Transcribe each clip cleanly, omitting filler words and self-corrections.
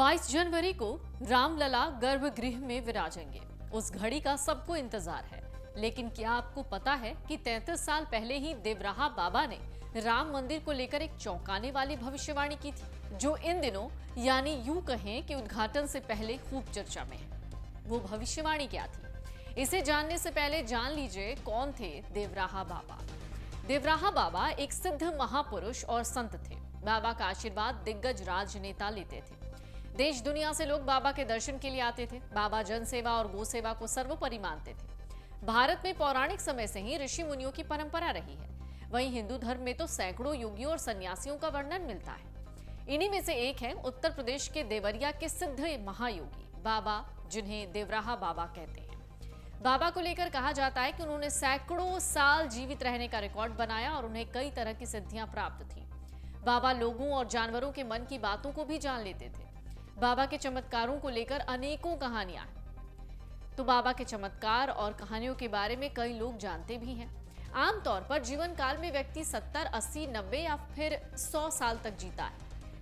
22 जनवरी को रामलला गर्भगृह में विराजेंगे। उस घड़ी का सबको इंतजार है, लेकिन क्या आपको पता है कि 33 साल पहले ही देवराहा बाबा ने राम मंदिर को लेकर एक चौंकाने वाली भविष्यवाणी की थी, जो इन दिनों यानी यूं कहें कि उद्घाटन से पहले खूब चर्चा में है। वो भविष्यवाणी क्या थी, इसे जानने से पहले जान लीजिए कौन थे देवराहा बाबा। देवराहा बाबा एक सिद्ध महापुरुष और संत थे। बाबा का आशीर्वाद दिग्गज राजनेता लेते थे। देश दुनिया से लोग बाबा के दर्शन के लिए आते थे। बाबा जन सेवा और गो सेवा को सर्वोपरि मानते थे। भारत में पौराणिक समय से ही ऋषि मुनियों की परंपरा रही है। वहीं हिंदू धर्म में तो सैकड़ों योगियों और सन्यासियों का वर्णन मिलता है। इन्हीं में से एक है उत्तर प्रदेश के देवरिया के सिद्ध महायोगी बाबा, जिन्हें देवराहा बाबा कहते हैं। बाबा को लेकर कहा जाता है कि उन्होंने सैकड़ों साल जीवित रहने का रिकॉर्ड बनाया और उन्हें कई तरह की सिद्धियां प्राप्त थी। बाबा लोगों और जानवरों के मन की बातों को भी जान लेते थे। बाबा के चमत्कारों को लेकर अनेकों कहानियां हैं। तो बाबा के चमत्कार और कहानियों के बारे में कई लोग जानते भी हैं। आमतौर पर जीवन काल में व्यक्ति 70, 80, 90 या फिर 100 साल तक जीता है,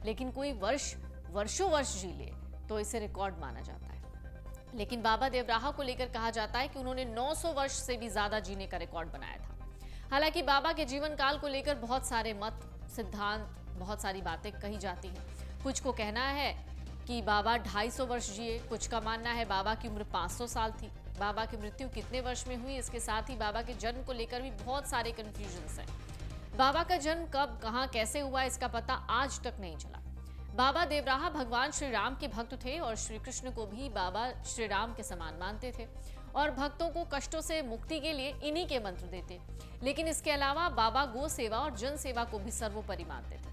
लेकिन कोई वर्षों वर्ष जी ले तो इसे रिकॉर्ड माना जाता है। लेकिन बाबा देवराहा को लेकर कहा जाता है कि उन्होंने 900 वर्ष से भी ज्यादा जीने का रिकॉर्ड बनाया था। हालांकि बाबा के जीवन काल को लेकर बहुत सारे मत, सिद्धांत, बहुत सारी बातें कही जाती हैं। कुछ को कहना है कि बाबा 250 वर्ष जिए, कुछ का मानना है बाबा की उम्र 500 साल थी। बाबा की मृत्यु कितने वर्ष में हुई, इसके साथ ही बाबा के जन्म को लेकर भी बहुत सारे कंफ्यूजन्स हैं। बाबा का जन्म कब, कहां, कैसे हुआ, इसका पता आज तक नहीं चला। बाबा देवराहा भगवान श्री राम के भक्त थे और श्री कृष्ण को भी बाबा श्री राम के समान मानते थे और भक्तों को कष्टों से मुक्ति के लिए इन्हीं के मंत्र देते। लेकिन इसके अलावा बाबा गो सेवा और जन सेवा को भी सर्वोपरि मानते थे।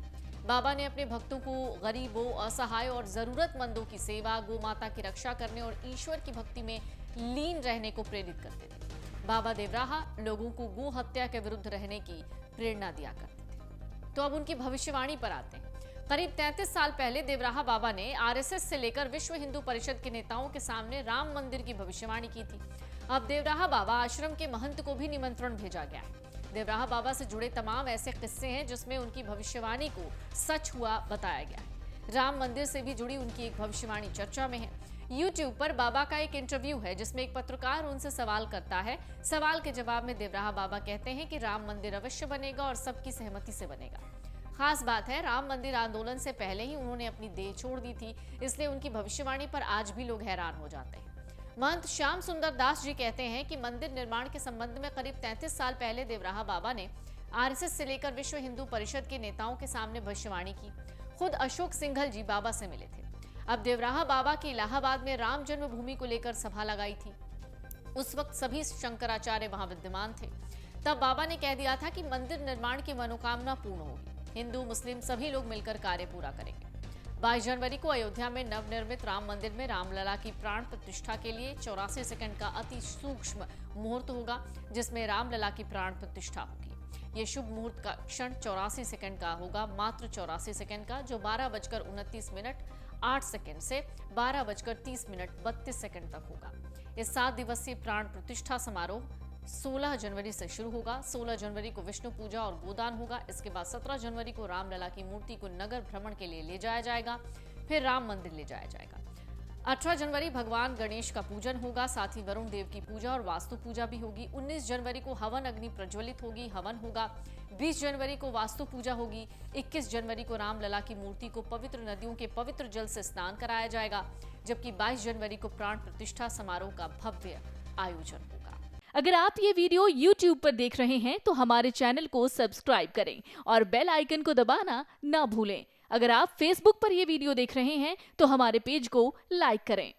बाबा ने अपने भक्तों को गरीबों, असहाय और जरूरतमंदों की सेवा, गो माता की रक्षा करने और ईश्वर की भक्ति में लीन रहने को प्रेरित करते थे। बाबा देवराहा लोगों को गो हत्या के विरुद्ध रहने की प्रेरणा दिया करते थे। तो अब उनकी भविष्यवाणी पर आते हैं। करीब 33 साल पहले देवराहा बाबा ने आरएसएस से लेकर विश्व हिंदू परिषद के नेताओं के सामने राम मंदिर की भविष्यवाणी की थी। अब देवराहा बाबा आश्रम के महंत को भी निमंत्रण भेजा गया है। देवराहा बाबा से जुड़े तमाम ऐसे किस्से हैं जिसमें उनकी भविष्यवाणी को सच हुआ बताया गया है। राम मंदिर से भी जुड़ी उनकी एक भविष्यवाणी चर्चा में है। YouTube पर बाबा का एक इंटरव्यू है जिसमें एक पत्रकार उनसे सवाल करता है। सवाल के जवाब में देवराहा बाबा कहते हैं कि राम मंदिर अवश्य बनेगा और सबकी सहमति से बनेगा। खास बात है, राम मंदिर आंदोलन से पहले ही उन्होंने अपनी देह छोड़ दी थी, इसलिए उनकी भविष्यवाणी पर आज भी लोग हैरान हो जाते हैं। महंत श्याम सुंदर दास जी कहते हैं कि मंदिर निर्माण के संबंध में करीब 33 साल पहले देवराहा बाबा ने आरएसएस से लेकर विश्व हिंदू परिषद के नेताओं के सामने भविष्यवाणी की। खुद अशोक सिंघल जी बाबा से मिले थे। अब देवराहा बाबा की इलाहाबाद में राम जन्मभूमि को लेकर सभा लगाई थी। उस वक्त सभी शंकराचार्य वहां विद्यमान थे। तब बाबा ने कह दिया था कि मंदिर निर्माण की मनोकामना पूर्ण होगी। हिंदू मुस्लिम सभी लोग मिलकर कार्य पूरा करेंगे। 22 जनवरी को अयोध्या में नवनिर्मित राम मंदिर में रामलला की प्राण प्रतिष्ठा के लिए 84 सेकंड का अति सूक्ष्म मुहूर्त होगा, जिसमें रामलला की प्राण प्रतिष्ठा होगी। ये शुभ मुहूर्त का क्षण 84 सेकंड का होगा, मात्र 84 सेकंड का, जो 12:29:08 से 12:30:32 तक होगा। इस 7 दिवसीय प्राण प्रतिष्ठा समारोह 16 जनवरी से शुरू होगा। 16 जनवरी को विष्णु पूजा और गोदान होगा। इसके बाद 17 जनवरी को रामलला की मूर्ति को नगर भ्रमण के लिए ले जाया जाएगा, फिर राम मंदिर ले जाया जाएगा। 18 जनवरी भगवान गणेश का पूजन होगा, साथ ही वरुण देव की पूजा और वास्तु पूजा भी होगी। 19 जनवरी को हवन अग्नि प्रज्वलित होगी, हवन होगा। 20 जनवरी को वास्तु पूजा होगी। 21 जनवरी को रामलला की मूर्ति को पवित्र नदियों के पवित्र जल से स्नान कराया जाएगा, जबकि 22 जनवरी को प्राण प्रतिष्ठा समारोह का भव्य आयोजन होगा। अगर आप ये वीडियो YouTube पर देख रहे हैं तो हमारे चैनल को सब्सक्राइब करें और बेल आइकन को दबाना ना भूलें। अगर आप Facebook पर ये वीडियो देख रहे हैं तो हमारे पेज को लाइक करें।